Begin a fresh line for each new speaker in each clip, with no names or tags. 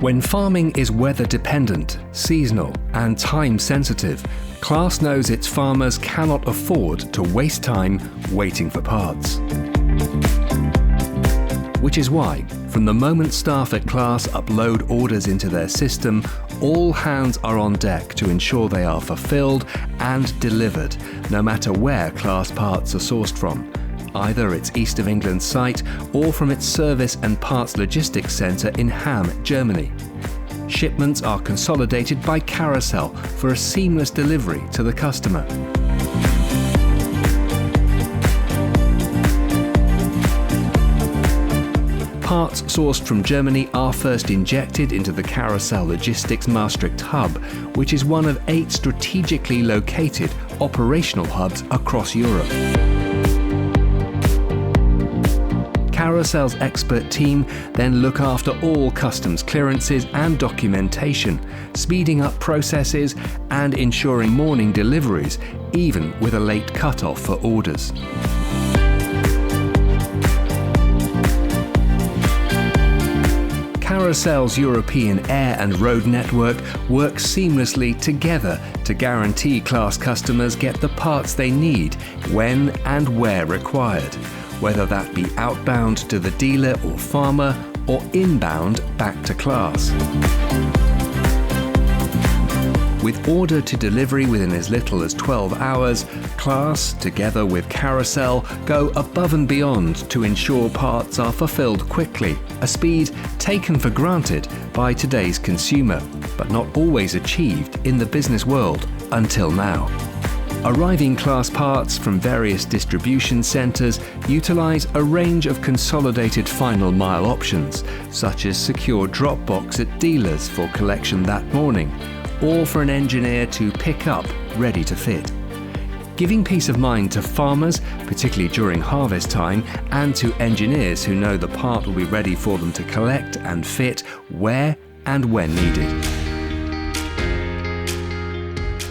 When farming is weather dependent, seasonal, and time sensitive, CLAAS knows its farmers cannot afford to waste time waiting for parts. Which is why, from the moment staff at CLAAS upload orders into their system, all hands are on deck to ensure they are fulfilled and delivered, no matter where CLAAS parts are sourced from, either its East of England site or from its service and parts logistics centre in Hamm, Germany. Shipments are consolidated by Carousel for a seamless delivery to the customer. Parts sourced from Germany are first injected into the Carousel Logistics Maastricht hub, which is one of 8 strategically located operational hubs across Europe. Carousel's expert team then look after all customs clearances and documentation, speeding up processes and ensuring morning deliveries, even with a late cut-off for orders. Carousel's European air and road network works seamlessly together to guarantee CLAAS customers get the parts they need when and where required, whether that be outbound to the dealer or farmer or inbound back to CLAAS. With order to delivery within as little as 12 hours, CLAAS, together with Carousel, go above and beyond to ensure parts are fulfilled quickly, a speed taken for granted by today's consumer, but not always achieved in the business world until now. Arriving CLAAS parts from various distribution centres utilise a range of consolidated final mile options, such as secure drop box at dealers for collection that morning, or for an engineer to pick up ready to fit. Giving peace of mind to farmers, particularly during harvest time, and to engineers who know the part will be ready for them to collect and fit where and when needed.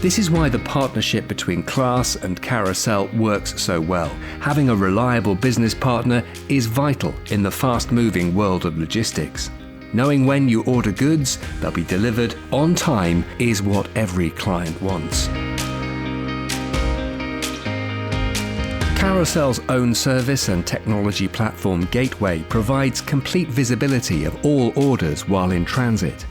This is why the partnership between CLAAS and Carousel works so well. Having a reliable business partner is vital in the fast-moving world of logistics. Knowing when you order goods, they'll be delivered on time is what every client wants. Carousel's own service and technology platform Gateway provides complete visibility of all orders while in transit.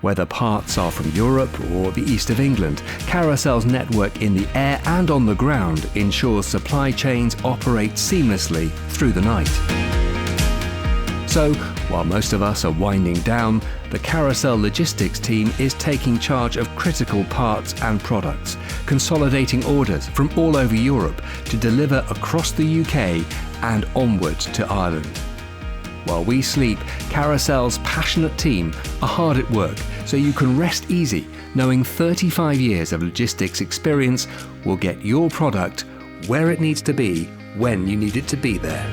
Whether parts are from Europe or the East of England, Carousel's network in the air and on the ground ensures supply chains operate seamlessly through the night. So, while most of us are winding down, the Carousel logistics team is taking charge of critical parts and products, consolidating orders from all over Europe to deliver across the UK and onwards to Ireland. While we sleep, Carousel's passionate team are hard at work, so you can rest easy knowing 35 years of logistics experience will get your product where it needs to be when you need it to be there.